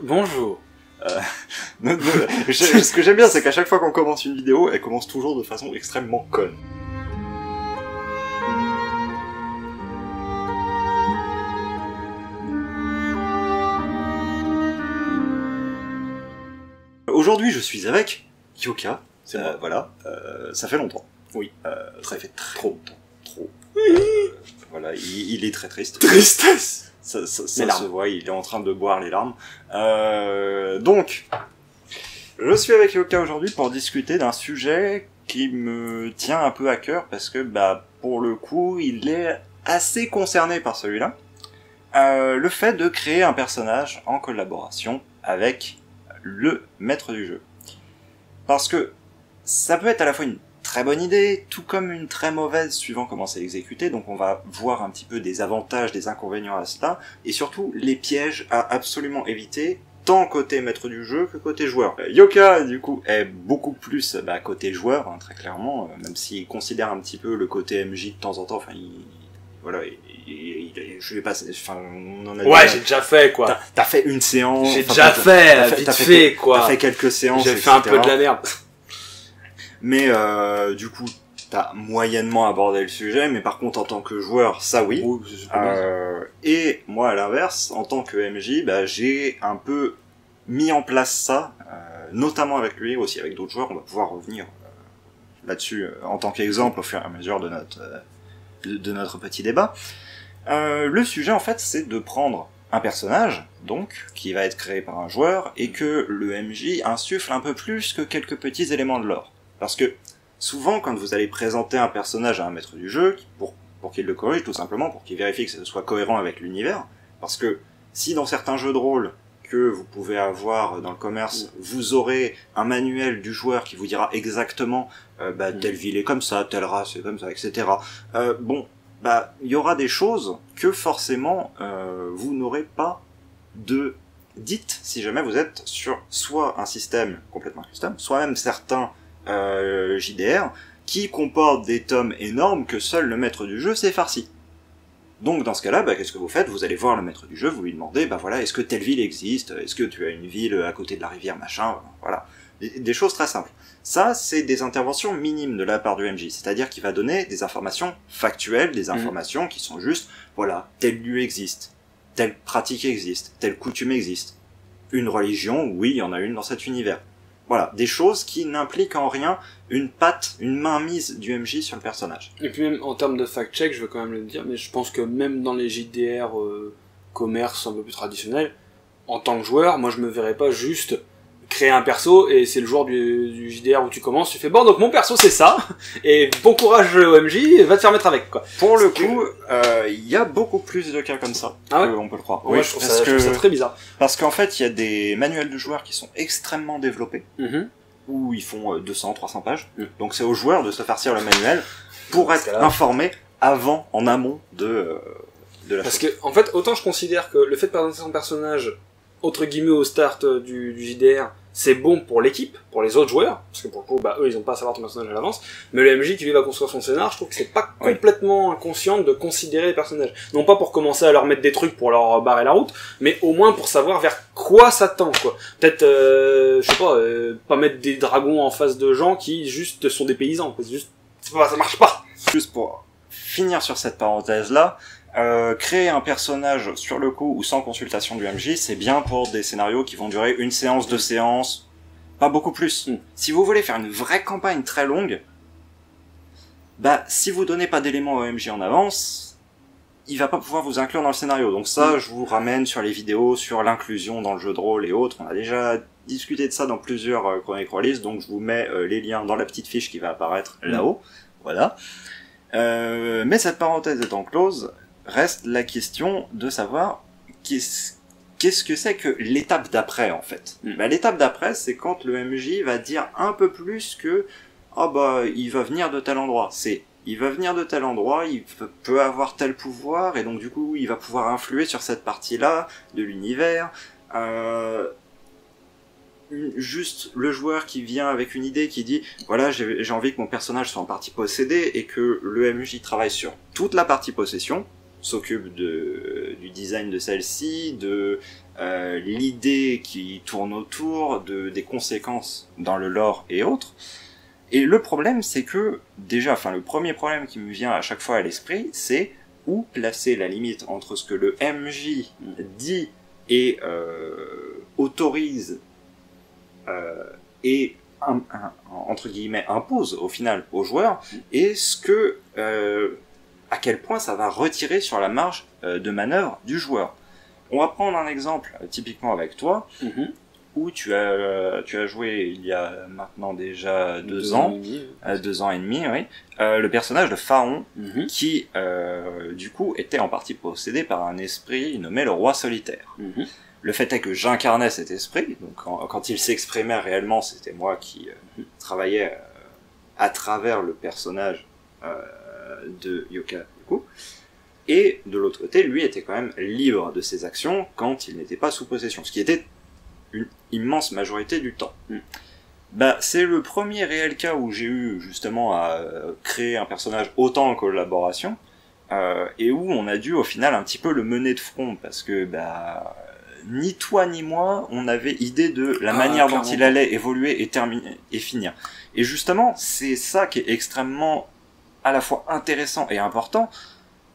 Bonjour. Ce que j'aime bien, c'est qu'à chaque fois qu'on commence une vidéo, elle commence toujours de façon extrêmement conne. Aujourd'hui, je suis avec Yoka. Voilà, ça fait longtemps. Oui. Ça fait trop longtemps. Trop. Voilà, il est très triste. Tristesse. Ça se voit, il est en train de boire les larmes. Donc, je suis avec Yoka aujourd'hui pour discuter d'un sujet qui me tient un peu à cœur parce que, pour le coup, il est assez concerné par celui-là. Le fait de créer un personnage en collaboration avec le maître du jeu. Parce que ça peut être à la fois une très bonne idée, tout comme une très mauvaise suivant comment c'est exécuté, donc on va voir un petit peu des avantages, des inconvénients à cela, et surtout les pièges à absolument éviter, tant côté maître du jeu que côté joueur. Yoka, du coup, est beaucoup plus côté joueur, hein, très clairement, même s'il considère un petit peu le côté MJ de temps en temps, enfin, je vais pas, enfin, on en a ouais, j'ai déjà fait, quoi. T'as fait une séance. J'ai déjà fait, vite fait, quoi. T'as fait quelques séances, j'ai fait un peu de la merde. Mais du coup, t'as moyennement abordé le sujet, mais par contre, en tant que joueur, ça oui. Et moi, à l'inverse, en tant que MJ, j'ai un peu mis en place ça, notamment avec lui, aussi avec d'autres joueurs. On va pouvoir revenir là-dessus en tant qu'exemple au fur et à mesure de notre petit débat. Le sujet, en fait, c'est de prendre un personnage, donc, qui va être créé par un joueur, et que le MJ insuffle un peu plus que quelques petits éléments de lore. Parce que, souvent, quand vous allez présenter un personnage à un maître du jeu, pour qu'il le corrige, tout simplement, pour qu'il vérifie que ce soit cohérent avec l'univers, parce que, si dans certains jeux de rôle que vous pouvez avoir dans le commerce, vous aurez un manuel du joueur qui vous dira exactement, telle ville est comme ça, telle race est comme ça, etc. Il y aura des choses que forcément vous n'aurez pas de dites si jamais vous êtes sur soit un système complètement custom, soit même certains JDR qui comportent des tomes énormes que seul le maître du jeu s'est farci. Donc dans ce cas-là, qu'est-ce que vous faites? Vous allez voir le maître du jeu, vous lui demandez, est-ce que telle ville existe? Est-ce que tu as une ville à côté de la rivière, machin? Voilà. Des choses très simples. Ça, c'est des interventions minimes de la part du MJ, c'est-à-dire qu'il va donner des informations factuelles, des informations qui sont juste, voilà, tel lieu existe, telle pratique existe, telle coutume existe. Une religion, oui, il y en a une dans cet univers. Voilà, des choses qui n'impliquent en rien une mainmise du MJ sur le personnage. Et puis même en termes de fact-check, je veux quand même le dire, mais je pense que même dans les JDR commerce un peu plus traditionnels, en tant que joueur, moi je me verrais pas juste créer un perso et c'est le jour du JDR où tu commences, tu fais bon donc mon perso c'est ça et bon courage au MJ, va te faire mettre avec quoi. Pour le coup, il y a beaucoup plus de cas comme ça qu'on peut le croire. Oui, je trouve ça très bizarre. Parce qu'en fait, il y a des manuels de joueurs qui sont extrêmement développés, où ils font 200, 300 pages. Donc c'est aux joueurs de se farcir le manuel pour être informés en amont de la Parce que en fait, autant je considère que le fait de présenter son personnage entre guillemets au start du JDR, c'est bon pour l'équipe, pour les autres joueurs, parce que pour le coup, eux, ils ont pas à savoir ton personnage à l'avance, mais le MJ qui lui va construire son scénar, je trouve que c'est pas complètement inconscient de considérer les personnages. Non pas pour commencer à leur mettre des trucs pour leur barrer la route, mais au moins pour savoir vers quoi ça tend, quoi. Peut-être, je sais pas mettre des dragons en face de gens qui juste sont des paysans, quoi. Ça marche pas. Juste pour finir sur cette parenthèse-là, créer un personnage sur le coup ou sans consultation du MJ, c'est bien pour des scénarios qui vont durer une séance, 2 séances, pas beaucoup plus. Si vous voulez faire une vraie campagne très longue, si vous donnez pas d'éléments au MJ en avance, il va pas pouvoir vous inclure dans le scénario. Donc ça, je vous ramène sur les vidéos, sur l'inclusion dans le jeu de rôle et autres. On a déjà discuté de ça dans plusieurs chroniques release, donc je vous mets les liens dans la petite fiche qui va apparaître là-haut. Voilà. Mais cette parenthèse étant close, reste la question de savoir qu'est-ce que c'est que l'étape d'après, en fait. L'étape d'après, c'est quand le MJ va dire un peu plus que il va venir de tel endroit. Il va venir de tel endroit, il peut avoir tel pouvoir, et donc du coup, il va pouvoir influer sur cette partie-là de l'univers. Juste le joueur qui vient avec une idée qui dit voilà, j'ai envie que mon personnage soit en partie possédé, et que le MJ travaille sur toute la partie possession, s'occupe du design de celle-ci, de l'idée qui tourne autour des conséquences dans le lore et autres. Et le problème, c'est que, déjà, le premier problème qui me vient à chaque fois à l'esprit, c'est où placer la limite entre ce que le MJ dit et autorise et entre guillemets impose au final aux joueurs, et ce que à quel point ça va retirer sur la marge de manœuvre du joueur. On va prendre un exemple typiquement avec toi, où tu as joué il y a maintenant déjà 2 ans, 2 ans et demi, oui, le personnage de Phaon, qui du coup était en partie possédé par un esprit nommé le Roi Solitaire. Le fait est que j'incarnais cet esprit, donc quand il s'exprimait réellement, c'était moi qui travaillais à travers le personnage de Yoka, du coup. Et de l'autre côté, lui était quand même libre de ses actions quand il n'était pas sous possession, ce qui était une immense majorité du temps. Bah, c'est le premier réel cas où j'ai eu justement à créer un personnage autant en collaboration, et où on a dû au final un petit peu le mener de front, parce que bah, ni toi ni moi, on avait idée de la manière dont il allait évoluer et terminer et finir. Et justement, c'est ça qui est extrêmement à la fois intéressant et important,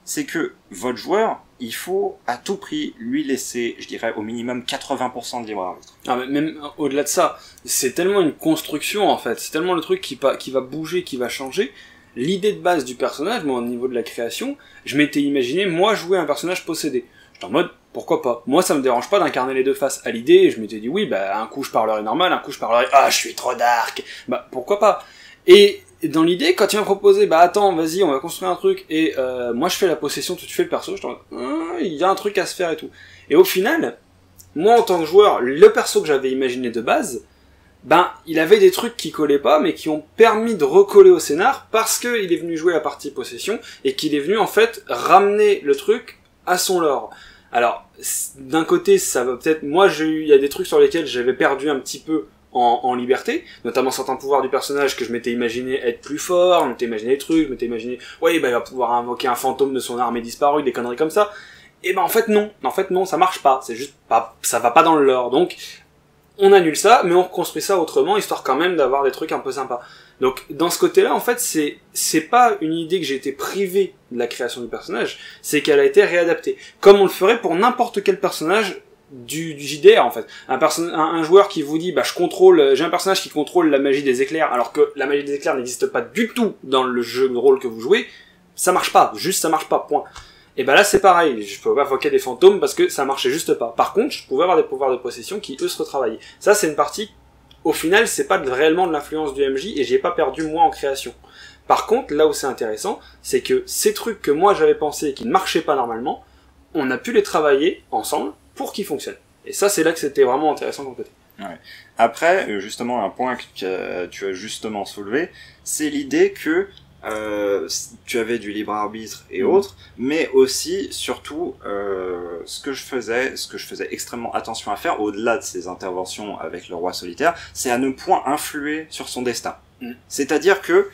c'est que votre joueur, il faut à tout prix lui laisser, je dirais, au minimum 80% de libre arbitre. Ah, mais même au-delà de ça, c'est tellement une construction en fait, c'est tellement le truc qui va bouger, qui va changer. L'idée de base du personnage, moi au niveau de la création, je m'étais imaginé moi jouer un personnage possédé. J'étais en mode, pourquoi pas? Moi ça me dérange pas d'incarner les deux faces à l'idée, et je m'étais dit oui, bah un coup je parlerai normal, un coup je parlerai ah je suis trop dark, bah pourquoi pas. Et dans l'idée, quand il m'a proposé, bah attends, vas-y, on va construire un truc, et moi je fais la possession, toi tu fais le perso, je t'en il y a un truc à se faire et tout. Et au final, moi en tant que joueur, le perso que j'avais imaginé de base, ben il avait des trucs qui collaient pas, mais qui ont permis de recoller au scénar, parce que il est venu jouer la partie possession, et qu'il est venu en fait ramener le truc à son lore. Alors, d'un côté, ça va peut-être, moi il y a des trucs sur lesquels j'avais perdu un petit peu en liberté, notamment certains pouvoirs du personnage que je m'étais imaginé être plus fort, je m'étais imaginé des trucs, je m'étais imaginé, ouais, bah, il va pouvoir invoquer un fantôme de son armée disparue, des conneries comme ça. Et ben, en fait, non, ça marche pas, c'est juste pas, ça va pas dans le lore. Donc, on annule ça, mais on reconstruit ça autrement, histoire quand même d'avoir des trucs un peu sympas. Donc, dans ce côté-là, en fait, c'est pas une idée que j'ai été privé de la création du personnage, c'est qu'elle a été réadaptée. Comme on le ferait pour n'importe quel personnage du JDR en fait. Un joueur qui vous dit bah j'ai un personnage qui contrôle la magie des éclairs alors que la magie des éclairs n'existe pas du tout dans le jeu de rôle que vous jouez, ça marche pas, point. Et bah là c'est pareil, je pouvais pas invoquer des fantômes parce que ça marchait juste pas. Par contre, je pouvais avoir des pouvoirs de possession qui eux se retravaillaient. Ça c'est une partie, au final c'est pas réellement de l'influence du MJ et j'y ai pas perdu moi en création. Par contre, là où c'est intéressant, c'est que ces trucs que moi j'avais pensé et qui ne marchaient pas normalement, on a pu les travailler ensemble pour qu'ils fonctionnent. Et ça, c'est là que c'était vraiment intéressant de mon côté. Ouais. Après, justement, un point que tu as justement soulevé, c'est l'idée que tu avais du libre arbitre et autres, mais aussi, surtout, ce que je faisais extrêmement attention à faire, au-delà de ces interventions avec le Roi Solitaire, c'est à ne point influer sur son destin. C'est-à-dire que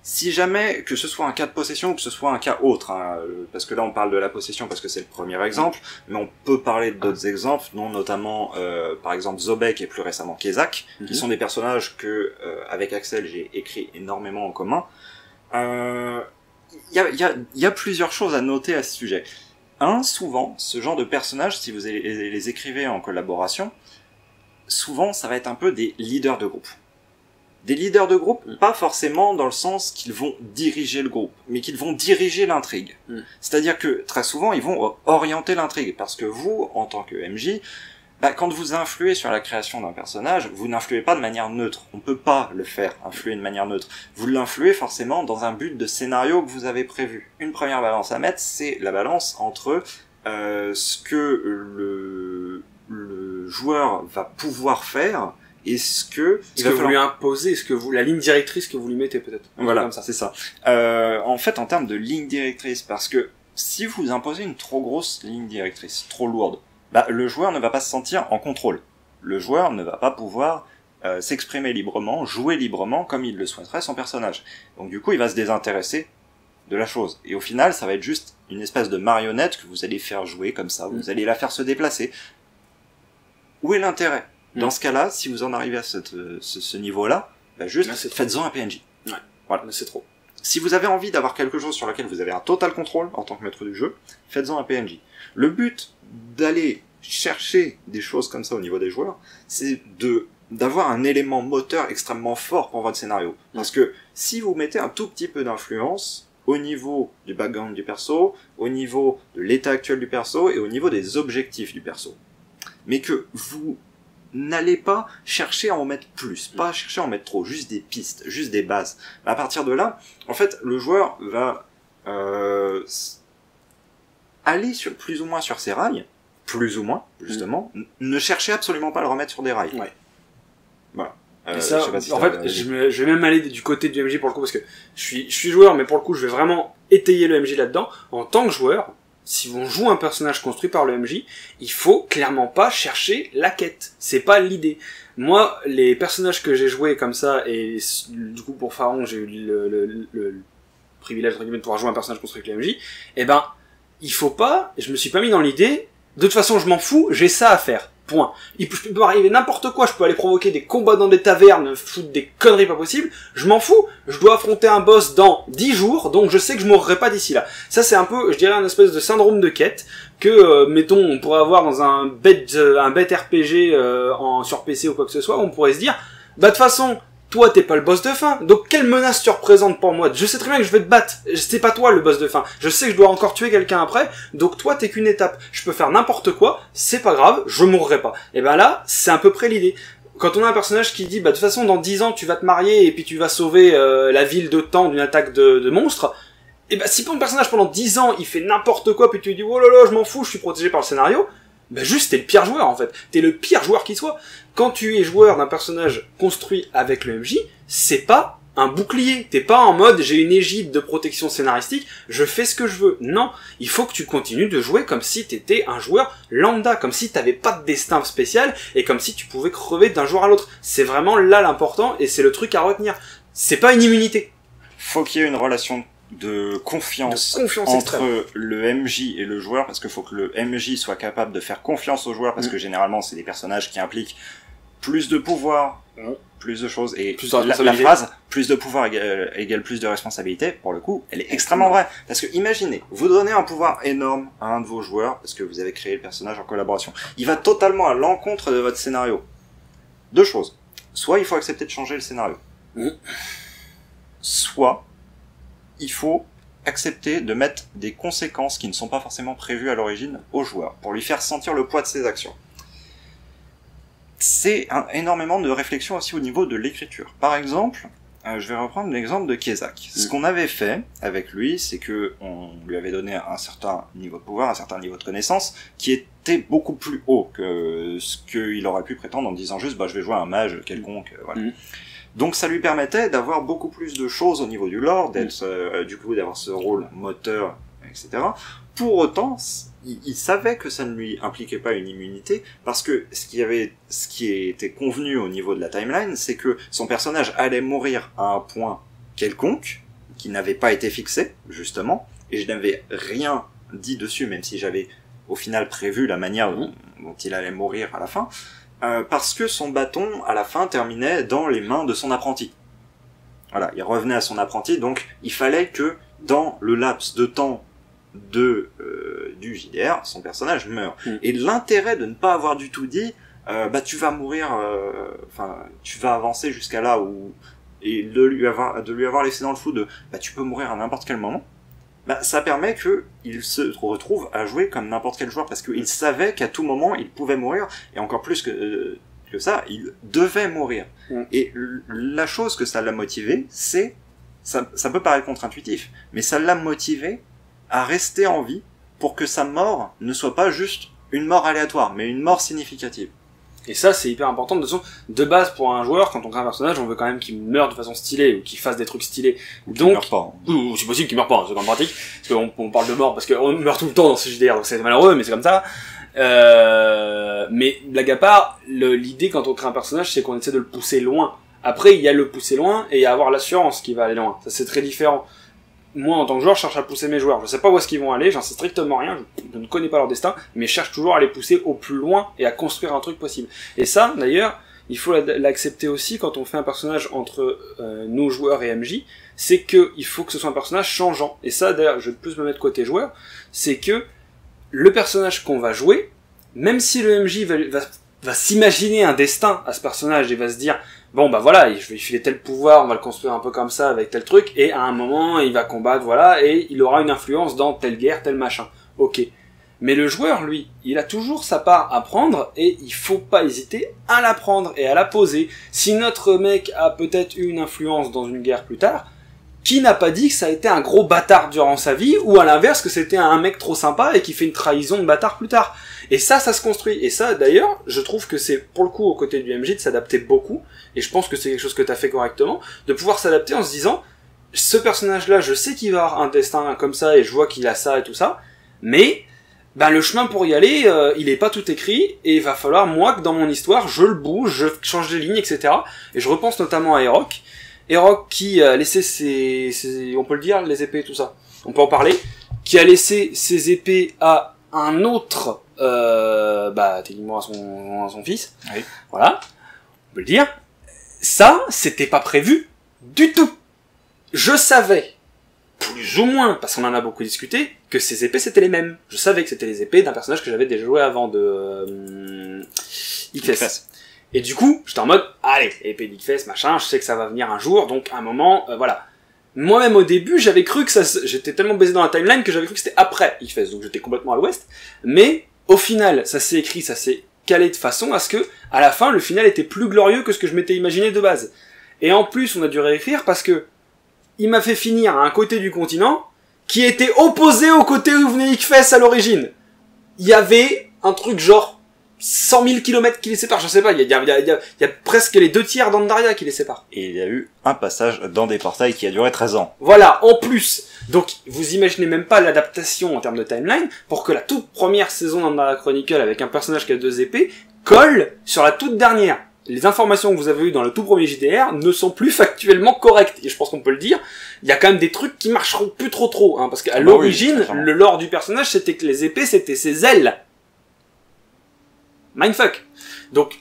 si jamais, que ce soit un cas de possession ou que ce soit un cas autre, hein, parce que là on parle de la possession parce que c'est le premier exemple, mais on peut parler d'autres exemples, dont notamment par exemple Zobek et plus récemment Kezak, qui sont des personnages que avec Axel j'ai écrit énormément en commun. Il y a plusieurs choses à noter à ce sujet. Souvent, ce genre de personnages, si vous les écrivez en collaboration, souvent ça va être un peu des leaders de groupe. Des leaders de groupe, pas forcément dans le sens qu'ils vont diriger le groupe, mais qu'ils vont diriger l'intrigue. C'est-à-dire que très souvent, ils vont orienter l'intrigue, parce que vous, en tant que MJ, bah, quand vous influez sur la création d'un personnage, vous n'influez pas de manière neutre. On peut pas le faire, influer de manière neutre. Vous l'influez forcément dans un but de scénario que vous avez prévu. Une première balance à mettre, c'est la balance entre ce que le joueur va pouvoir faire, et ce que vous lui imposez, la ligne directrice que vous lui mettez peut-être. Voilà, c'est ça. En fait, en termes de ligne directrice, parce que si vous imposez une trop grosse ligne directrice, trop lourde, bah, le joueur ne va pas se sentir en contrôle. Le joueur ne va pas pouvoir s'exprimer librement, jouer librement comme il le souhaiterait son personnage. Donc du coup, il va se désintéresser de la chose. Et au final, ça va être juste une espèce de marionnette que vous allez faire jouer comme ça, vous allez la faire se déplacer. où est l'intérêt? Dans ce cas-là, si vous en arrivez à ce niveau-là, bah juste faites-en un PNJ. Ouais. Voilà. Mais c'est trop. Si vous avez envie d'avoir quelque chose sur lequel vous avez un total contrôle en tant que maître du jeu, faites-en un PNJ. Le but d'aller chercher des choses comme ça au niveau des joueurs, c'est d'avoir un élément moteur extrêmement fort pour votre scénario. Parce que si vous mettez un tout petit peu d'influence au niveau du background du perso, au niveau de l'état actuel du perso et au niveau des objectifs du perso, mais que vous n'allez pas chercher à en mettre plus, pas chercher à en mettre trop, juste des pistes, juste des bases. À partir de là, en fait, le joueur va aller plus ou moins sur ses rails, plus ou moins, justement, ne cherchez absolument pas à le remettre sur des rails. Ouais. Voilà. Et ça, je sais pas si en fait, je vais même aller du côté du MJ pour le coup, parce que je suis joueur, mais pour le coup, je vais vraiment étayer le MJ là-dedans. En tant que joueur, si on joue un personnage construit par le MJ, il faut clairement pas chercher la quête. C'est pas l'idée. Moi, les personnages que j'ai joués comme ça, et du coup pour Pharaon, j'ai eu le privilège de pouvoir jouer un personnage construit avec le MJ, eh ben, il faut pas, je me suis pas mis dans l'idée, de toute façon je m'en fous, j'ai ça à faire. Point. Il peut m'arriver n'importe quoi, je peux aller provoquer des combats dans des tavernes, foutre des conneries pas possibles, je m'en fous, je dois affronter un boss dans 10 jours, donc je sais que je mourrai pas d'ici là. Ça c'est un peu, je dirais, un espèce de syndrome de quête, que, mettons, on pourrait avoir dans un bête RPG sur PC ou quoi que ce soit, on pourrait se dire, bah de toute façon, toi t'es pas le boss de fin, donc quelle menace tu représentes pour moi? Je sais très bien que je vais te battre, c'est pas toi le boss de fin, je sais que je dois encore tuer quelqu'un après, donc toi t'es qu'une étape, je peux faire n'importe quoi, c'est pas grave, je mourrai pas. Et ben là, c'est à peu près l'idée. Quand on a un personnage qui dit, bah de toute façon dans 10 ans tu vas te marier et puis tu vas sauver la ville de temps d'une attaque de monstres, et ben si ton personnage pendant 10 ans il fait n'importe quoi puis tu lui dis, oh là là je m'en fous, je suis protégé par le scénario, bah juste t'es le pire joueur en fait, t'es le pire joueur qui soit. Quand tu es joueur d'un personnage construit avec le MJ, c'est pas un bouclier, t'es pas en mode j'ai une égide de protection scénaristique, je fais ce que je veux. Non, il faut que tu continues de jouer comme si t'étais un joueur lambda, comme si t'avais pas de destin spécial et comme si tu pouvais crever d'un jour à l'autre. C'est vraiment là l'important et c'est le truc à retenir. C'est pas une immunité. Faut qu'il y ait une relation de confiance entre extrême. Le MJ et le joueur, parce qu'il faut que le MJ soit capable de faire confiance au joueur, parce que généralement c'est des personnages qui impliquent plus de pouvoir, plus de choses, et la phrase plus de pouvoir égale plus de responsabilité, pour le coup, elle est extrêmement vraie. Parce que imaginez, vous donnez un pouvoir énorme à un de vos joueurs, parce que vous avez créé le personnage en collaboration. Il va totalement à l'encontre de votre scénario. Deux choses. Soit il faut accepter de changer le scénario. Soit il faut accepter de mettre des conséquences qui ne sont pas forcément prévues à l'origine au joueur, pour lui faire sentir le poids de ses actions. C'est énormément de réflexion aussi au niveau de l'écriture. Par exemple, je vais reprendre l'exemple de Kiesak. Ce qu'on avait fait avec lui, c'est que on lui avait donné un certain niveau de pouvoir, un certain niveau de connaissance, qui était beaucoup plus haut que ce qu'il aurait pu prétendre en disant juste, bah je vais jouer un mage quelconque, voilà. Donc ça lui permettait d'avoir beaucoup plus de choses au niveau du lore, d'être du coup d'avoir ce rôle moteur, etc. Pour autant, il savait que ça ne lui impliquait pas une immunité, parce que ce qui était convenu au niveau de la timeline, c'est que son personnage allait mourir à un point quelconque, qui n'avait pas été fixé, justement, et je n'avais rien dit dessus, même si j'avais au final prévu la manière dont il allait mourir à la fin, parce que son bâton, à la fin, terminait dans les mains de son apprenti. Voilà, il revenait à son apprenti, donc il fallait que, dans le laps de temps du JDR, son personnage meurt. Et l'intérêt de ne pas avoir du tout dit, bah tu vas mourir, tu vas avancer jusqu'à là où, et de lui avoir laissé dans le flou de, bah tu peux mourir à n'importe quel moment, bah ça permet que il se retrouve à jouer comme n'importe quel joueur, parce qu'il savait qu'à tout moment il pouvait mourir, et encore plus que ça, il devait mourir. Et la chose que ça l'a motivé, c'est, ça peut paraître contre-intuitif, mais ça l'a motivé à rester en vie pour que sa mort ne soit pas juste une mort aléatoire, mais une mort significative. Et ça, c'est hyper important. De base, pour un joueur, quand on crée un personnage, on veut quand même qu'il meure de façon stylée, ou qu'il fasse des trucs stylés. Ou qu'il meure pas. Ou c'est possible qu'il meure pas, c'est quand même pratique. Parce qu'on parle de mort, parce qu'on meurt tout le temps dans ce JDR, donc c'est malheureux, mais c'est comme ça. Mais, blague à part, l'idée quand on crée un personnage, c'est qu'on essaie de le pousser loin. Après, il y a le pousser loin, et il y a avoir l'assurance qu'il va aller loin. Ça, c'est très différent. moi, en tant que joueur, je cherche à pousser mes joueurs. Je sais pas où est-ce qu'ils vont aller, j'en sais strictement rien, je ne connais pas leur destin, mais je cherche toujours à les pousser au plus loin et à construire un truc possible. Et ça, d'ailleurs, il faut l'accepter aussi quand on fait un personnage entre nous, joueurs, et MJ, c'est que il faut que ce soit un personnage changeant. Et ça, d'ailleurs, je vais plus me mettre côté joueur, c'est que le personnage qu'on va jouer, même si le MJ va s'imaginer un destin à ce personnage et va se dire bon bah voilà, je vais lui filer tel pouvoir, on va le construire un peu comme ça avec tel truc, et à un moment il va combattre, voilà, et il aura une influence dans telle guerre, tel machin. Ok. Mais le joueur, lui, il a toujours sa part à prendre, et il faut pas hésiter à la prendre et à la poser. Si notre mec a peut-être eu une influence dans une guerre plus tard, qui n'a pas dit que ça a été un gros bâtard durant sa vie, ou à l'inverse que c'était un mec trop sympa et qui fait une trahison de bâtard plus tard. Et ça se construit. Et ça, d'ailleurs, je trouve que c'est, pour le coup, aux côtés du MJ, de s'adapter beaucoup, et je pense que c'est quelque chose que t'as fait correctement, de pouvoir s'adapter en se disant, ce personnage-là, je sais qu'il va avoir un destin comme ça, et je vois qu'il a ça et tout ça, mais, ben, le chemin pour y aller, il est pas tout écrit, et il va falloir, moi, que dans mon histoire, je le bouge, je change les lignes, etc. Et je repense notamment à Erok, qui a laissé ses, on peut le dire, les épées et tout ça. On peut en parler. Qui a laissé ses épées à un autre, techniquement à son fils. Oui. Voilà. On peut le dire. Ça, c'était pas prévu du tout. Je savais, plus ou moins, parce qu'on en a beaucoup discuté, que ces épées c'était les mêmes. Je savais que c'était les épées d'un personnage que j'avais déjà joué avant de Ickfest. Et du coup, j'étais en mode, allez, épée d'Ickfest, machin, je sais que ça va venir un jour, donc à un moment, voilà. Moi-même au début, j'avais cru que ça, j'étais tellement baisé dans la timeline que j'avais cru que c'était après Ickfest, donc j'étais complètement à l'ouest. Mais, au final, ça s'est écrit, ça s'est calé de façon à ce que, à la fin, le final était plus glorieux que ce que je m'étais imaginé de base. Et en plus, on a dû réécrire parce que, il m'a fait finir à un côté du continent, qui était opposé au côté où venait Ickfest à l'origine. Il y avait un truc genre, 100 000 kilomètres qui les séparent, je sais pas, il y a presque les 2 tiers d'Andaria qui les séparent. Et il y a eu un passage dans des portails qui a duré 13 ans. Voilà, en plus. Donc, vous imaginez même pas l'adaptation en termes de timeline pour que la toute première saison d'Andaria Chronicle avec un personnage qui a 2 épées colle sur la toute dernière. Les informations que vous avez eues dans le tout premier JDR ne sont plus factuellement correctes. Et je pense qu'on peut le dire. Il y a quand même des trucs qui marcheront plus trop, hein, parce qu'à l'origine, oui, le lore du personnage, c'était que les épées, c'était ses ailes. Mindfuck. Donc,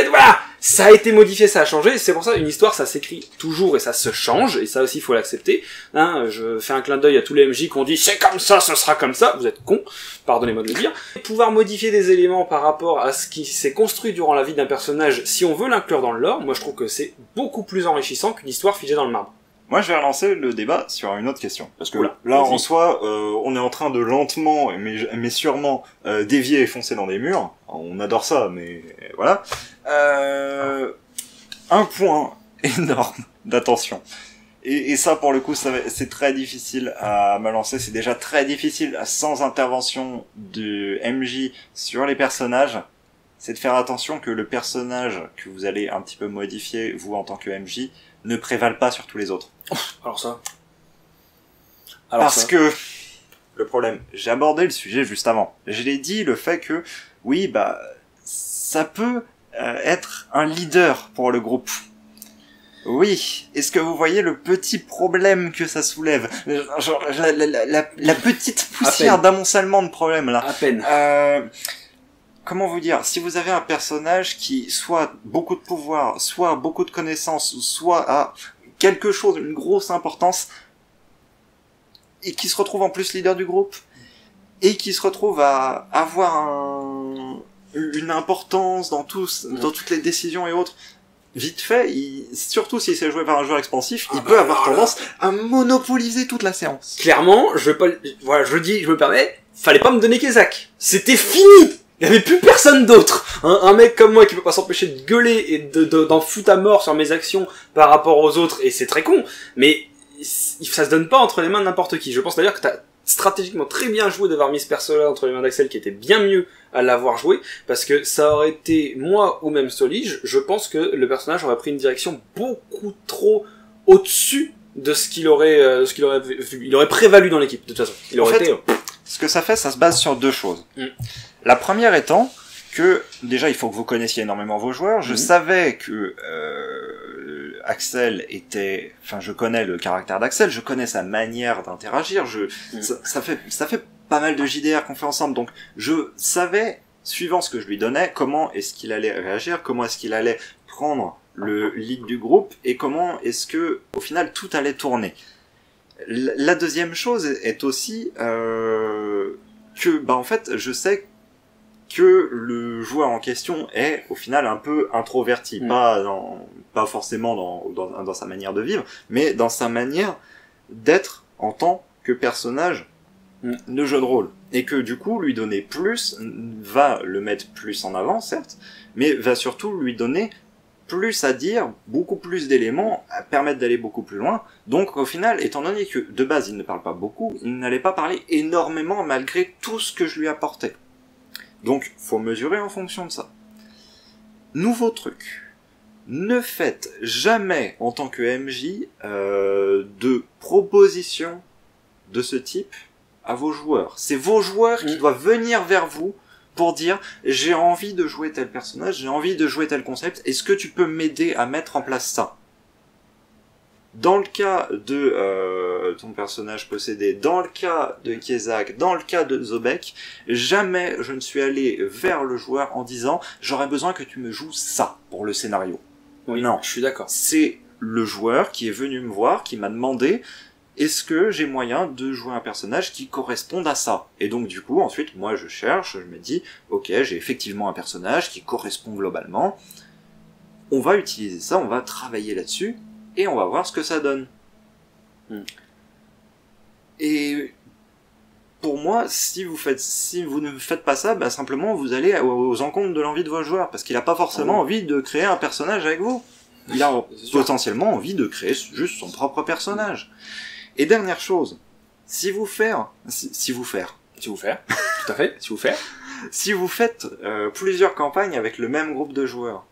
voilà, ça a été modifié, ça a changé, c'est pour ça une histoire ça s'écrit toujours et ça se change, et ça aussi il faut l'accepter. Hein, je fais un clin d'œil à tous les MJ qui ont dit c'est comme ça, ce sera comme ça, vous êtes cons, pardonnez-moi de le dire. Pouvoir modifier des éléments par rapport à ce qui s'est construit durant la vie d'un personnage, si on veut l'inclure dans le lore, moi je trouve que c'est beaucoup plus enrichissant qu'une histoire figée dans le marbre. Moi, je vais relancer le débat sur une autre question. Parce que Oula, là, en soi, on est en train de lentement, mais sûrement, dévier et foncer dans des murs. On adore ça, mais voilà. Un point énorme d'attention. Et ça, pour le coup, c'est très difficile à balancer. C'est déjà très difficile, sans intervention de MJ sur les personnages. C'est de faire attention que le personnage que vous allez un petit peu modifier, vous, en tant que MJ, ne prévale pas sur tous les autres. Parce que, le problème, j'ai abordé le sujet juste avant. Je l'ai dit, le fait que, oui, bah, ça peut être un leader pour le groupe. Oui, est-ce que vous voyez le petit problème que ça soulève? Genre, la petite poussière d'amoncellement de problèmes, là. À peine. Comment vous dire, si vous avez un personnage qui soit beaucoup de pouvoir, soit beaucoup de connaissances, soit a quelque chose, une grosse importance, et qui se retrouve en plus leader du groupe, et qui se retrouve à avoir une importance dans toutes les décisions et autres, vite fait, surtout si c'est joué par un joueur expansif, il peut avoir tendance à monopoliser toute la séance. Clairement, je me permets, fallait pas me donner Kezak. C'était fini! Il y avait plus personne d'autre. Un mec comme moi qui peut pas s'empêcher de gueuler et d'en foutre à mort sur mes actions par rapport aux autres, et c'est très con, mais ça se donne pas entre les mains de n'importe qui. Je pense d'ailleurs que t'as stratégiquement très bien joué d'avoir mis ce perso-là entre les mains d'Axel, qui était bien mieux à l'avoir joué, parce que ça aurait été moi ou même Solige, je pense que le personnage aurait pris une direction beaucoup trop au-dessus de ce qu'il aurait vu. Il aurait prévalu dans l'équipe, de toute façon. Ce que ça fait, ça se base sur 2 choses. La première étant que, déjà, il faut que vous connaissiez énormément vos joueurs. Je savais que Axel était, enfin je connais le caractère d'Axel, je connais sa manière d'interagir, ça fait pas mal de JDR qu'on fait ensemble, donc je savais, suivant ce que je lui donnais, comment est-ce qu'il allait réagir, comment est-ce qu'il allait prendre le lead du groupe, et comment est-ce que, au final, tout allait tourner. La deuxième chose est aussi que, bah en fait, je sais que le joueur en question est, au final, un peu introverti, pas forcément dans sa manière de vivre, mais dans sa manière d'être en tant que personnage de jeu de rôle. Et que du coup, lui donner plus va le mettre plus en avant, certes, mais va surtout lui donner plus à dire, beaucoup plus d'éléments, à permettre d'aller beaucoup plus loin. Donc au final, étant donné que de base il ne parle pas beaucoup, il n'allait pas parler énormément malgré tout ce que je lui apportais. Donc faut mesurer en fonction de ça. Nouveau truc. Ne faites jamais en tant que MJ de propositions de ce type à vos joueurs. C'est vos joueurs qui doivent venir vers vous pour dire j'ai envie de jouer tel personnage, j'ai envie de jouer tel concept, est-ce que tu peux m'aider à mettre en place ça? Dans le cas de ton personnage possédé, dans le cas de Kézak, dans le cas de Zobek, jamais je ne suis allé vers le joueur en disant j'aurais besoin que tu me joues ça pour le scénario. Oui, non, je suis d'accord. C'est le joueur qui est venu me voir, qui m'a demandé est-ce que j'ai moyen de jouer un personnage qui corresponde à ça? Et donc du coup, ensuite, moi je cherche, je me dis, ok, j'ai effectivement un personnage qui correspond globalement, on va utiliser ça, on va travailler là-dessus, et on va voir ce que ça donne. Et pour moi, si vous ne faites pas ça, bah simplement vous allez aux encontres de l'envie de vos joueurs, parce qu'il n'a pas forcément envie de créer un personnage avec vous. Il a potentiellement envie de créer juste son propre personnage. Et dernière chose, si vous faites plusieurs campagnes avec le même groupe de joueurs,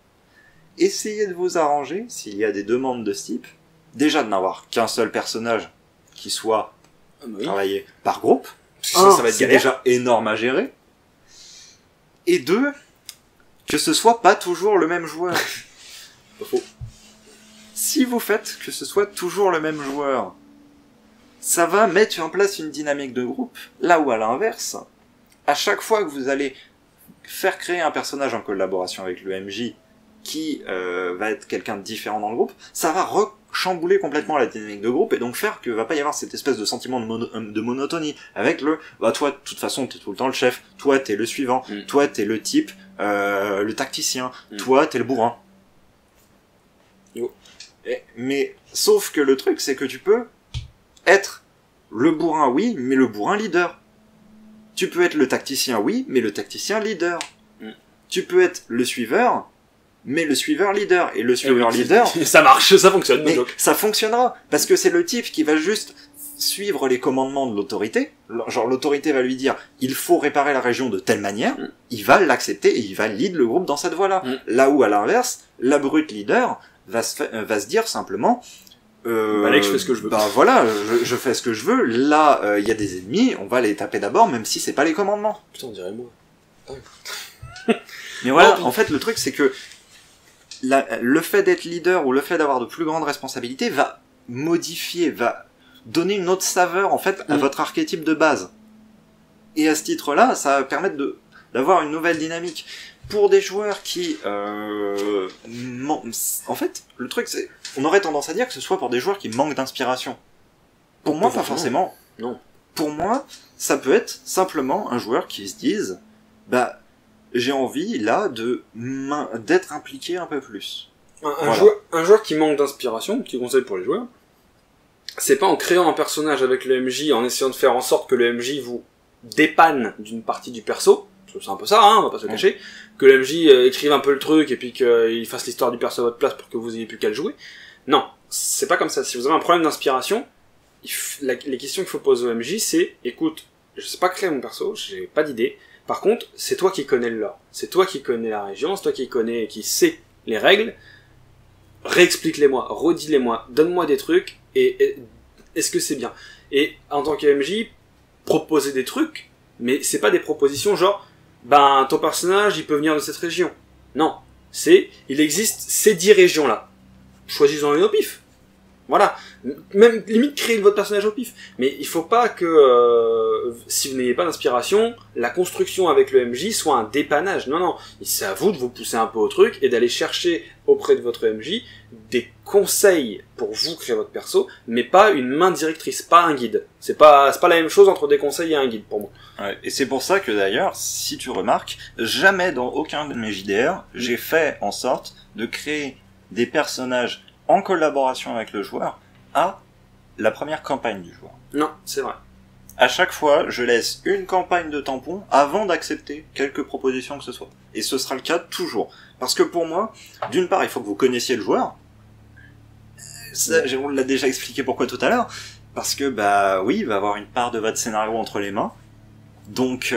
essayez de vous arranger, s'il y a des demandes de ce type, déjà de n'avoir qu'un seul personnage qui soit travaillé par groupe, ça va être c'est déjà énorme à gérer, et deux, que ce soit pas toujours le même joueur. Si vous faites que ce soit toujours le même joueur, ça va mettre en place une dynamique de groupe, là où à l'inverse, à chaque fois que vous allez faire créer un personnage en collaboration avec le MJ qui va être quelqu'un de différent dans le groupe, ça va chambouler complètement la dynamique de groupe et donc faire que va pas y avoir cette espèce de sentiment de monotonie avec bah toi de toute façon t'es tout le temps le chef, toi t'es le suivant, toi t'es le type, le tacticien, toi t'es le bourrin. Mais sauf que le truc c'est que tu peux être le bourrin oui, mais le bourrin leader. Tu peux être le tacticien oui, mais le tacticien leader. Tu peux être le suiveur mais le suiveur leader. Et le suiveur leader... ça marche, ça fonctionne. Mais ça fonctionnera, parce que c'est le type qui va juste suivre les commandements de l'autorité. Genre l'autorité va lui dire, il faut réparer la région de telle manière, il va l'accepter et il va lead le groupe dans cette voie-là. Là où, à l'inverse, la brute leader va se dire simplement... Allez, je fais ce que je veux. Bah voilà, je fais ce que je veux. Là, il y a des ennemis, on va les taper d'abord, même si c'est pas les commandements. Putain, on dirait moi. Mais voilà, en fait, le truc, c'est que le fait d'être leader ou le fait d'avoir de plus grandes responsabilités va modifier, va donner une autre saveur, en fait, à votre archétype de base. Et à ce titre-là, ça va permettre d'avoir une nouvelle dynamique. Pour des joueurs qui... en fait, le truc, c'est... On aurait tendance à dire que ce soit pour des joueurs qui manquent d'inspiration. Pour moi, pas forcément. Non. Pour moi, ça peut être simplement un joueur qui se dise, bah, j'ai envie, là, d'être impliqué un peu plus. Un joueur qui manque d'inspiration, petit conseil pour les joueurs, c'est pas en créant un personnage avec le MJ, en essayant de faire en sorte que le MJ vous dépanne d'une partie du perso, parce que c'est un peu ça, hein, on va pas se le cacher, que le MJ écrive un peu le truc et puis qu'il fasse l'histoire du perso à votre place pour que vous ayez plus qu'à le jouer. Non, c'est pas comme ça. Si vous avez un problème d'inspiration, les questions qu'il faut poser au MJ, c'est, écoute, je sais pas créer mon perso, j'ai pas d'idée. Par contre, c'est toi qui connais le lore, c'est toi qui connais la région, c'est toi qui sais les règles. Réexplique-les-moi, redis-les-moi, donne-moi des trucs, et est-ce que c'est bien? Et en tant que MJ, proposer des trucs, mais c'est pas des propositions genre, ben ton personnage il peut venir de cette région. Non, il existe ces 10 régions là. choisissez-en une au pif. Voilà. Même, limite, créez votre personnage au pif. Mais il faut pas que, si vous n'ayez pas d'inspiration, la construction avec le MJ soit un dépannage. Non, non. C'est à vous de vous pousser un peu au truc et d'aller chercher auprès de votre MJ des conseils pour vous créer votre perso, mais pas une main directrice, pas un guide. C'est pas la même chose entre des conseils et un guide, pour moi. Ouais, et c'est pour ça que d'ailleurs, si tu remarques, jamais dans aucun de mes JDR, j'ai fait en sorte de créer des personnages en collaboration avec le joueur à la première campagne du joueur. Non, c'est vrai. À chaque fois, je laisse une campagne de tampon avant d'accepter quelque proposition que ce soit. Et ce sera le cas toujours. Parce que pour moi, d'une part, il faut que vous connaissiez le joueur. Ça, on l'a déjà expliqué pourquoi tout à l'heure. Parce que, bah oui, il va avoir une part de votre scénario entre les mains. Donc,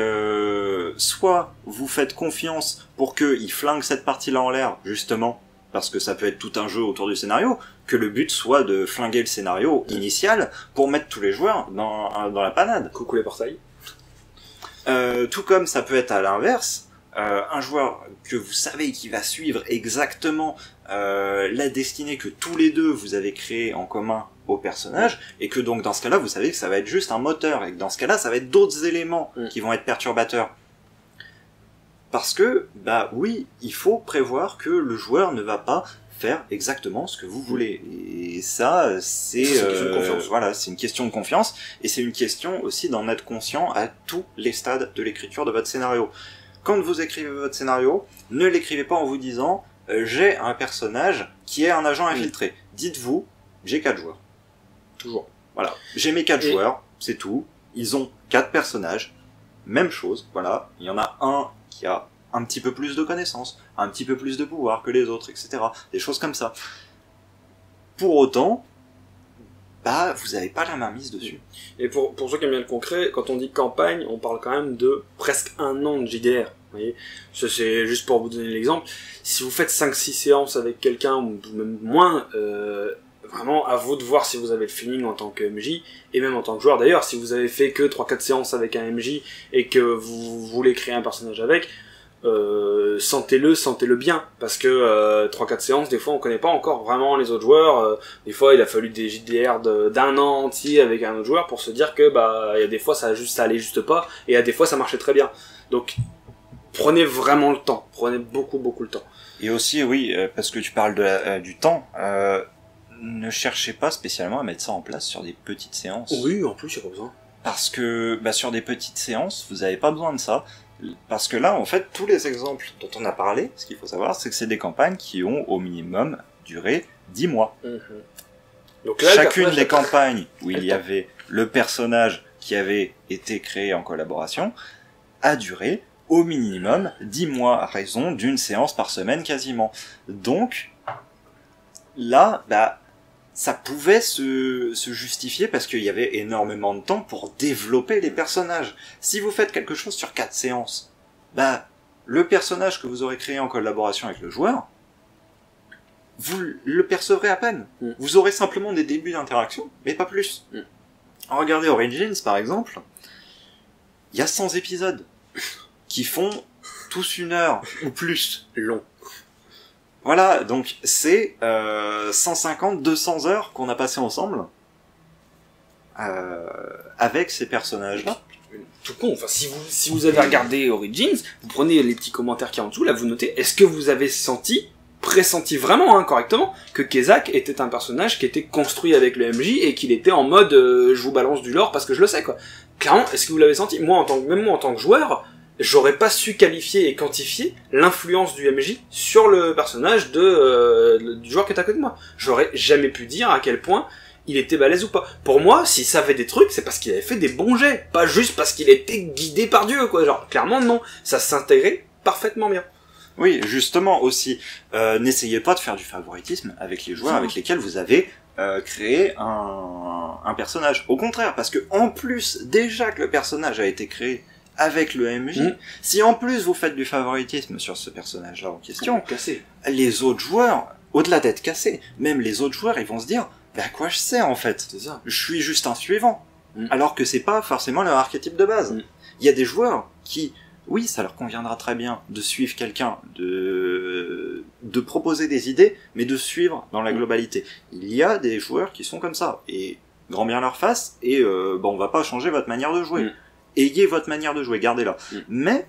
soit vous faites confiance pour qu'il flingue cette partie-là en l'air, justement, parce que ça peut être tout un jeu autour du scénario, que le but soit de flinguer le scénario initial pour mettre tous les joueurs dans la panade. Coucou les portails. Tout comme ça peut être à l'inverse, un joueur que vous savez qui va suivre exactement la destinée que tous les deux vous avez créée en commun au personnage, et que donc dans ce cas-là vous savez que ça va être juste un moteur, et que dans ce cas-là ça va être d'autres éléments qui vont être perturbateurs. Parce que, bah oui, il faut prévoir que le joueur ne va pas faire exactement ce que vous voulez. Et ça, c'est voilà, c'est une question de confiance, et c'est une question aussi d'en être conscient à tous les stades de l'écriture de votre scénario. Quand vous écrivez votre scénario, ne l'écrivez pas en vous disant j'ai un personnage qui est un agent infiltré. Dites-vous, j'ai 4 joueurs. Toujours. Voilà, j'ai mes 4 joueurs, c'est tout. Ils ont 4 personnages, même chose, voilà. Il y en a un qui a un petit peu plus de connaissances, un petit peu plus de pouvoir que les autres, etc. Des choses comme ça. Pour autant, bah, vous n'avez pas la main mise dessus. Et pour ceux qui aiment bien le concret, quand on dit campagne, on parle quand même de presque un an de JDR. Vous voyez, c'est juste pour vous donner l'exemple. Si vous faites 5-6 séances avec quelqu'un, ou même moins, vraiment à vous de voir si vous avez le feeling en tant que MJ, et même en tant que joueur d'ailleurs. Si vous avez fait que 3-4 séances avec un MJ, et que vous voulez créer un personnage avec, sentez-le bien, parce que 3-4 séances, des fois on connaît pas encore vraiment les autres joueurs, des fois il a fallu des JDR d'un an entier avec un autre joueur pour se dire que bah il y a des fois ça allait juste pas, et il y a des fois ça marchait très bien. Donc prenez vraiment le temps, prenez beaucoup le temps. Et aussi oui, parce que tu parles du temps, ne cherchez pas spécialement à mettre ça en place sur des petites séances. Oui, en plus il y a pas besoin. Parce que bah, sur des petites séances, vous n'avez pas besoin de ça. Parce que là, en fait, tous les exemples dont on a parlé, ce qu'il faut savoir, c'est que c'est des campagnes qui ont au minimum duré 10 mois. Donc là, chacune des campagnes où il y avait le personnage qui avait été créé en collaboration a duré au minimum 10 mois, à raison d'une séance par semaine quasiment. Donc, là, bah, ça pouvait se justifier parce qu'il y avait énormément de temps pour développer les personnages. Si vous faites quelque chose sur 4 séances, bah, le personnage que vous aurez créé en collaboration avec le joueur, vous le percevrez à peine. Vous aurez simplement des débuts d'interaction, mais pas plus. Regardez Origins, par exemple, il y a 100 épisodes qui font tous 1 heure ou plus. Long. Voilà, donc c'est 150-200 heures qu'on a passé ensemble avec ces personnages-là. Tout con, enfin si vous avez regardé Origins, vous prenez les petits commentaires qui y a en dessous, là vous notez, est-ce que vous avez pressenti vraiment, hein, correctement, que Kezak était un personnage qui était construit avec le MJ et qu'il était en mode je vous balance du lore parce que je le sais, quoi. Clairement, est-ce que vous l'avez senti? Même moi en tant que joueur, j'aurais pas su qualifier et quantifier l'influence du MJ sur le personnage du joueur qui est à côté de moi. J'aurais jamais pu dire à quel point il était balèze ou pas. Pour moi, s'il savait des trucs, c'est parce qu'il avait fait des bons jets, pas juste parce qu'il était guidé par Dieu, quoi. Genre, clairement, non. Ça s'intégrait parfaitement bien. Oui, justement, aussi, n'essayez pas de faire du favoritisme avec les joueurs avec lesquels vous avez créé un personnage. Au contraire, parce que en plus, déjà que le personnage a été créé avec le MJ, si en plus vous faites du favoritisme sur ce personnage-là en question, les autres joueurs, au-delà d'être cassés, même les autres joueurs, ils vont se dire, bah, à quoi je sais en fait? C'est ça. Je suis juste un suivant. Alors que c'est pas forcément leur archétype de base. Il y a des joueurs qui, oui, ça leur conviendra très bien de suivre quelqu'un de de proposer des idées, mais de suivre dans la globalité. Il y a des joueurs qui sont comme ça, et grand bien leur face, et on va pas changer votre manière de jouer. Ayez votre manière de jouer, gardez-la. Mais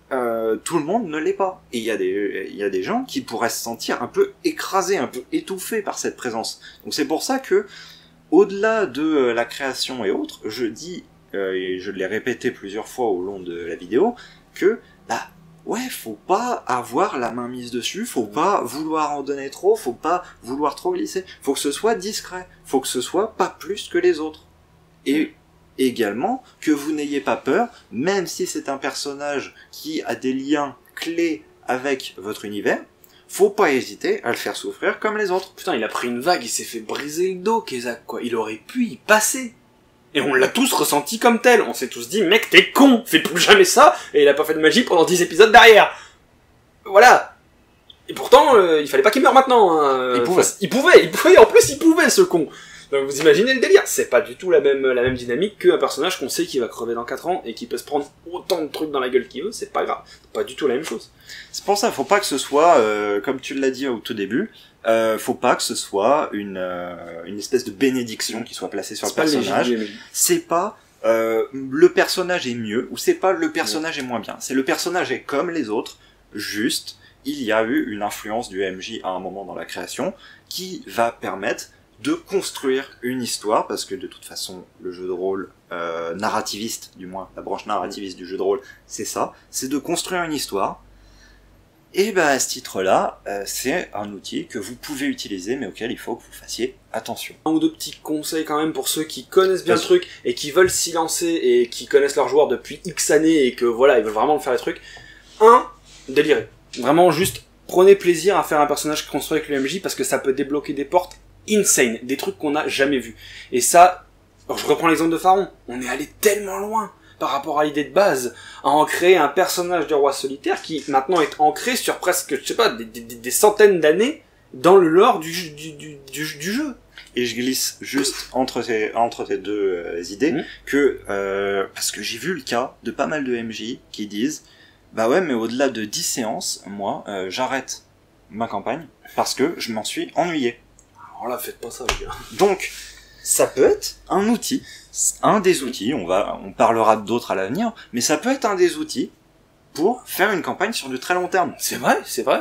tout le monde ne l'est pas. Et il y a des gens qui pourraient se sentir un peu écrasés, un peu étouffés par cette présence. Donc c'est pour ça que, au-delà de la création et autres, je dis, et je l'ai répété plusieurs fois au long de la vidéo, que faut pas avoir la main mise dessus, faut pas vouloir en donner trop, faut pas vouloir trop glisser, faut que ce soit discret, faut que ce soit pas plus que les autres. Et également, que vous n'ayez pas peur, même si c'est un personnage qui a des liens clés avec votre univers, faut pas hésiter à le faire souffrir comme les autres. Putain, il a pris une vague, il s'est fait briser le dos, Kezak, quoi. Il aurait pu y passer. Et on l'a tous ressenti comme tel. On s'est tous dit, mec, t'es con, fais plus jamais ça, et il a pas fait de magie pendant 10 épisodes derrière. Voilà. Et pourtant, il fallait pas qu'il meure maintenant, hein. Il pouvait, en plus il pouvait, ce con. Donc vous imaginez le délire, c'est pas du tout la même dynamique qu'un personnage qu'on sait qui va crever dans 4 ans et qui peut se prendre autant de trucs dans la gueule qu'il veut, c'est pas grave, c'est pas du tout la même chose. C'est pour ça, faut pas que ce soit, comme tu l'as dit au tout début, faut pas que ce soit une espèce de bénédiction qui soit placée sur le personnage. C'est pas le personnage est mieux ou c'est pas le personnage est moins bien. C'est le personnage est comme les autres, juste il y a eu une influence du MJ à un moment dans la création qui va permettre de construire une histoire, parce que de toute façon le jeu de rôle narrativiste, du moins la branche narrativiste du jeu de rôle, c'est ça, c'est de construire une histoire. Et à ce titre-là, c'est un outil que vous pouvez utiliser, mais auquel il faut que vous fassiez attention. Un ou deux petits conseils quand même pour ceux qui connaissent bien le truc et qui veulent s'y lancer et qui connaissent leurs joueurs depuis X années et que voilà, ils veulent vraiment faire les trucs. Délirez. Vraiment juste prenez plaisir à faire un personnage construit avec le MJ parce que ça peut débloquer des portes insane, des trucs qu'on n'a jamais vus. Et ça, je reprends l'exemple de Pharaon, on est allé tellement loin par rapport à l'idée de base, à en créer un personnage de roi solitaire qui maintenant est ancré sur presque, je sais pas, des centaines d'années dans le lore du jeu. Et je glisse juste entre tes deux idées que parce que j'ai vu le cas de pas mal de MJ qui disent mais au-delà de 10 séances, moi j'arrête ma campagne parce que je m'en suis ennuyé. Alors là, faites pas ça, les gars. Donc, ça peut être un outil, un des outils, on parlera d'autres à l'avenir, mais ça peut être un des outils pour faire une campagne sur du très long terme. C'est vrai,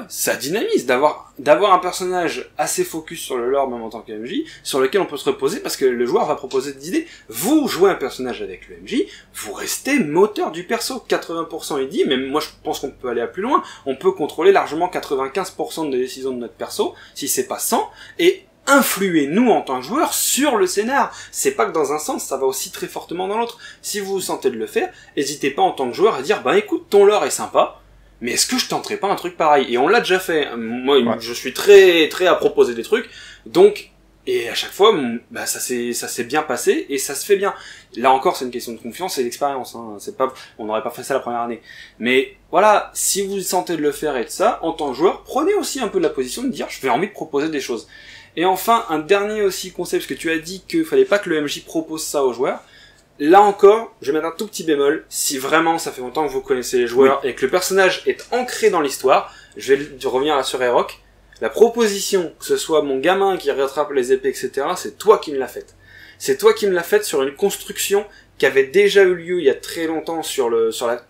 ça dynamise d'avoir un personnage assez focus sur le lore, même en tant que MJ, sur lequel on peut se reposer, parce que le joueur va proposer des idées. Vous jouez un personnage avec le MJ, vous restez moteur du perso, 80% il dit, même moi je pense qu'on peut aller à plus loin, on peut contrôler largement 95% des décisions de notre perso, si c'est pas 100, et influer nous en tant que joueurs sur le scénar. C'est pas que dans un sens, ça va aussi très fortement dans l'autre. Si vous vous sentez de le faire, n'hésitez pas en tant que joueur à dire écoute, ton lore est sympa, mais est-ce que je tenterais pas un truc pareil? Et on l'a déjà fait. Moi, je suis très très à proposer des trucs, donc et à chaque fois, ça s'est bien passé et ça se fait bien. Là encore, c'est une question de confiance et d'expérience. Hein. C'est pas, on n'aurait pas fait ça la première année. Mais voilà, si vous sentez de le faire et de ça, en tant que joueur, prenez aussi un peu de la position de dire, je vais envie de proposer des choses. Et enfin, un dernier aussi conseil, parce que tu as dit qu'il fallait pas que le MJ propose ça aux joueurs. Là encore, je vais mettre un tout petit bémol. Si vraiment ça fait longtemps que vous connaissez les joueurs et que le personnage est ancré dans l'histoire, je vais revenir sur Eroc. La proposition, que ce soit mon gamin qui rattrape les épées, etc., c'est toi qui me l'as faite. C'est toi qui me l'as faite sur une construction qui avait déjà eu lieu il y a très longtemps sur la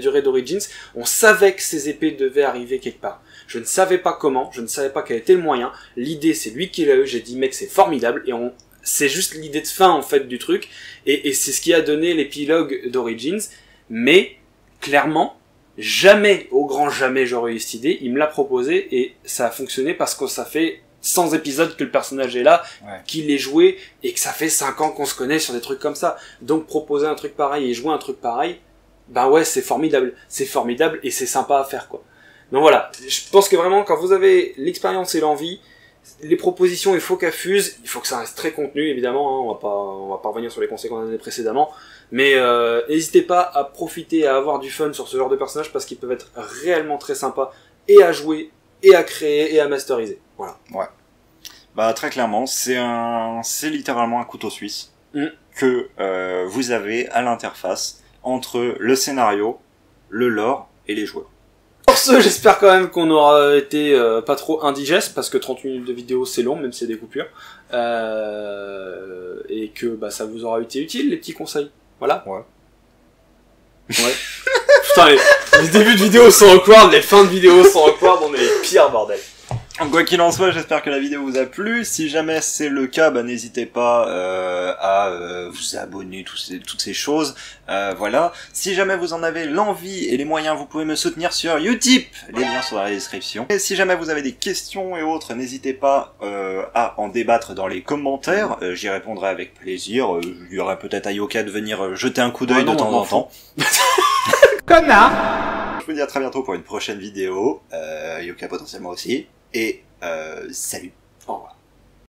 durée d'Origins. On savait que ces épées devaient arriver quelque part. Je ne savais pas comment, je ne savais pas quel était le moyen. L'idée, c'est lui qui l'a eu. J'ai dit, mec, c'est formidable. Et c'est juste l'idée de fin, en fait, du truc. Et c'est ce qui a donné l'épilogue d'Origins. Mais, clairement, jamais, au grand jamais, j'aurais eu cette idée. Il me l'a proposé et ça a fonctionné parce que ça fait 100 épisodes que le personnage est là, qu'il est joué et que ça fait 5 ans qu'on se connaît sur des trucs comme ça. Donc, proposer un truc pareil et jouer un truc pareil, c'est formidable. C'est formidable et c'est sympa à faire, quoi. Donc voilà, je pense que vraiment, quand vous avez l'expérience et l'envie, les propositions, il faut qu'elles fusent, il faut que ça reste très contenu, évidemment, hein, on va pas revenir sur les conseils qu'on a donnés précédemment, mais n'hésitez pas à profiter, à avoir du fun sur ce genre de personnages, parce qu'ils peuvent être réellement très sympas, et à jouer, et à créer, et à masteriser. Voilà. Ouais. Très clairement, c'est littéralement un couteau suisse que vous avez à l'interface entre le scénario, le lore et les joueurs. Sur ce, j'espère quand même qu'on aura été pas trop indigeste, parce que 30 minutes de vidéo c'est long, même si c'est des coupures. Et que bah, ça vous aura été utile, les petits conseils. Voilà. Ouais. Ouais. Putain, les débuts de vidéo sont awkward, les fins de vidéo sont awkward, on est les pires, bordel. Quoi qu'il en soit, j'espère que la vidéo vous a plu. Si jamais c'est le cas, bah, n'hésitez pas à vous abonner, toutes ces choses. Voilà. Si jamais vous en avez l'envie et les moyens, vous pouvez me soutenir sur Utip. Les liens sont dans la description. Et si jamais vous avez des questions et autres, n'hésitez pas à en débattre dans les commentaires. J'y répondrai avec plaisir. Il y aura peut-être à Yoka de venir jeter un coup d'œil de temps en temps. Connard! Je vous dis à très bientôt pour une prochaine vidéo. Yoka potentiellement aussi. Et salut. Au revoir.